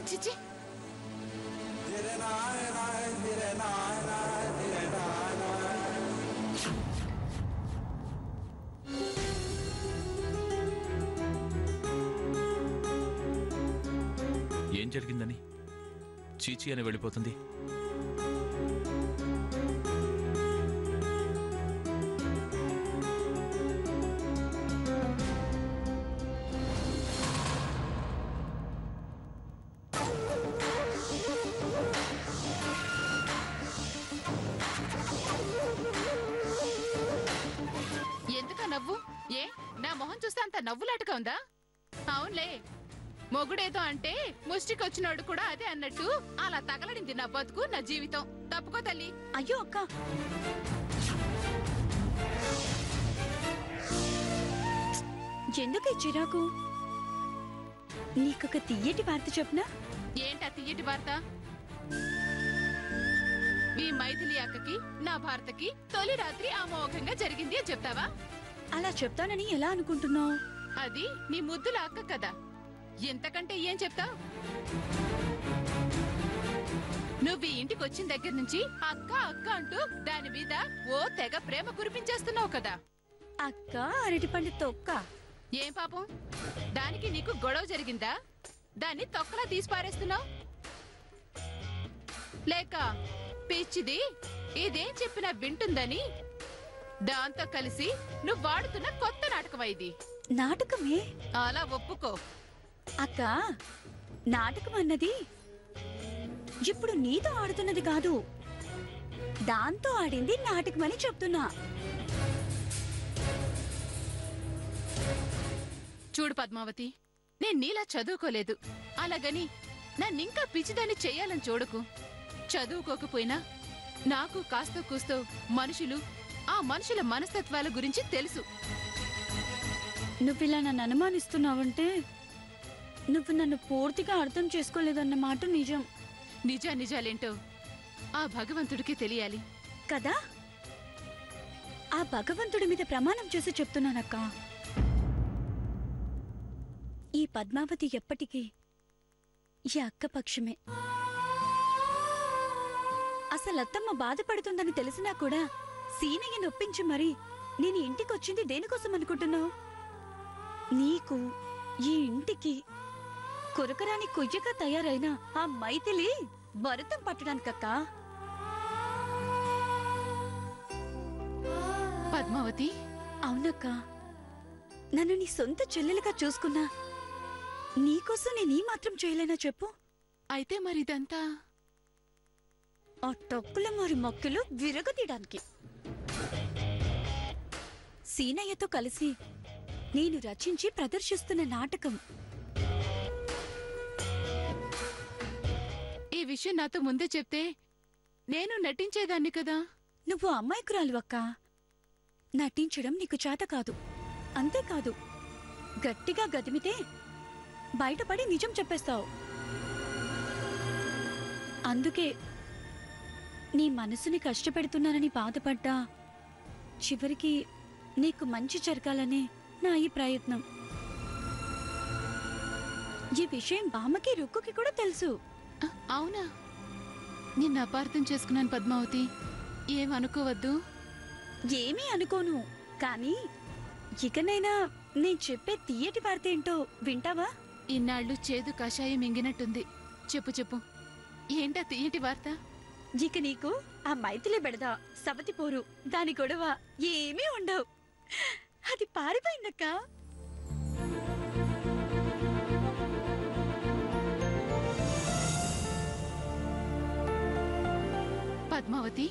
చిచి ఏం జరిగిందని చీచి అని వెళ్ళిపోతుంది? ఎందుక నవ్వు? ఏ నా మొహం చూస్తే అంత నవ్వులాటగా ఉందా? అవునులే, మొగుడేదో అంటే ముష్టికొచ్చినోడు కూడా అదే అన్నట్టు అలా తగలడింది నా బతుకు, నా జీవితం. తప్పుకో తల్లి. అయ్యో అక్క, ఎందుకు చిరాకు? నీకొక తియ్యటి వార్త చెప్పనా? ఏంటా తియ్యటి వార్త? మీ మైథిలి అక్కకి నా భారతకి తొలి రాత్రి అమోఘంగా జరిగింది అని చెప్తావా? అలా చెప్తానని ఎలా అనుకుంటున్నావు? అది నీ ముద్దుల అక్క కదా, ఎంతకంటే ఏం చెప్తావు? నువ్వు ఈ ఇంటికి వచ్చిన దగ్గర నుంచి అక్క అక్క అంటూ దాని మీద ఓ తెగ ప్రేమ కురిపించేస్తున్నావు కదా. అక్క అరటిపండు తొక్క. ఏం పాపం, దానికి నీకు గొడవ జరిగిందా? దాన్ని తొక్కలా తీసి పారేస్తున్నావు? లేక పిచ్చిది ఇదేం చెప్పినా వింటుందని దాంతో కలిసి నువ్వు వాడుతున్న కొత్త నాటకం ఇది? నాటకమే. అలా ఒప్పుకో. అక్క, నాటకం అన్నది ఇప్పుడు నీతో ఆడుతున్నది కాదు, దాంతో ఆడింది నాటకమని చెప్తున్నా. చూడు పద్మావతి, నేను నీలా చదువుకోలేదు, అలాగని నన్నింకా పిచ్చిదాన్ని చెయ్యాలని చూడకు. చదువుకోకపోయినా నాకు కాస్త కూస్తో మనుషులు, ఆ మనుషుల మనస్తత్వాల గురించి తెలుసు. నువ్విలా నన్ను అనుమానిస్తున్నావంటే నువ్వు నన్ను పూర్తిగా అర్థం చేసుకోలేదన్నమాట నిజం. నిజాలేంటో ఆ భగవంతుడికి తెలియాలి కదా. ఆ భగవంతుడి మీద ప్రమాణం చేసి చెప్తున్నానక్క, ఈ పద్మావతి ఎప్పటికీ ఈ అక్క పక్షమే. అసలు అత్తమ్మ బాధపడుతుందని తెలిసినా కూడా సీనయ్య నొప్పించి మరి నేను ఇంటికొచ్చింది దేనికోసం అనుకుంటున్నావు? నీకు ఈ ఇంటికి కొరకరాని కొయ్యగా తయారైన ఆ మైథిలి భరతం పట్టడానికక్క. పద్మావతి, అవునక్క, నన్ను నీ సొంత చెల్లెలుగా చూసుకున్నా నీకోసం నేను ఈ మాత్రం చేయలేనా చెప్పు? అయితే మరిదంతా ఆ టొక్కుల మరి మొక్కలు విరగతీయడానికి. సీనయ్యతో కలిసి నేను రచించి ప్రదర్శిస్తున్న నాటకం. ఈ విషయం నాతో ముందే చెప్తే నేను నటించేదాన్ని కదా. నువ్వు అమ్మాయికురాలు అక్క, నటించడం నీకు చేత కాదు. అంతేకాదు, గట్టిగా గదిమితే బయటపడి నిజం చెప్పేస్తావు. అందుకే నీ మనసుని కష్టపెడుతున్నానని బాధపడ్డా చివరికి నీకు మంచి జరగాలనే నా ఈ ప్రయత్నం. ఈ విషయం బామ్మకి రుక్కుకి కూడా తెలుసు. అవునా? నిన్ను అపార్థం చేసుకున్నాను పద్మావతి, ఏమనుకోవద్దు. ఏమీ అనుకోను, కానీ ఇకనైనా నేను చెప్పే తీయటి వార్త ఏంటో వింటావా? ఇన్నాళ్ళు చేదు కషాయం మింగినట్టుంది. చెప్పు చెప్పు, ఏంటా తీయటి వార్త? ఇక నీకు ఆ మైథిలి బెడద, సవతి పోరు, దాని గొడవ ఏమీ ఉండవు. అది పారిపోయిందక్క. పద్మావతి,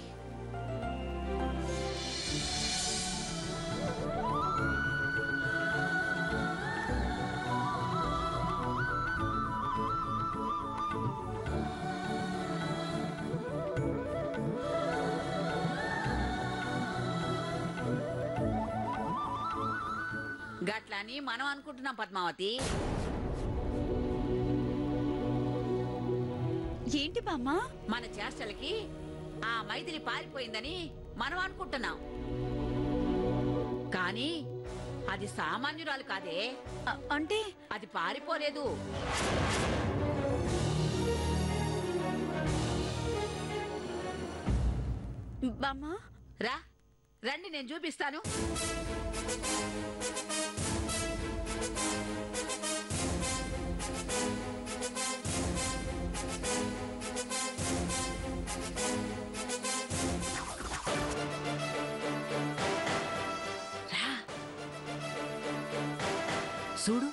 గట్లని మనం అనుకుంటున్నాం పద్మావతి. ఏంటి బామ్మా? మన చేష్టలకి ఆ మైథిలి పారిపోయిందని మనం అనుకుంటున్నాం, కానీ అది సామాన్యురాలు కాదే. అంటే అది పారిపోలేదు. బామ్మా, రా రండి, నేను చూపిస్తాను. రా చూడు,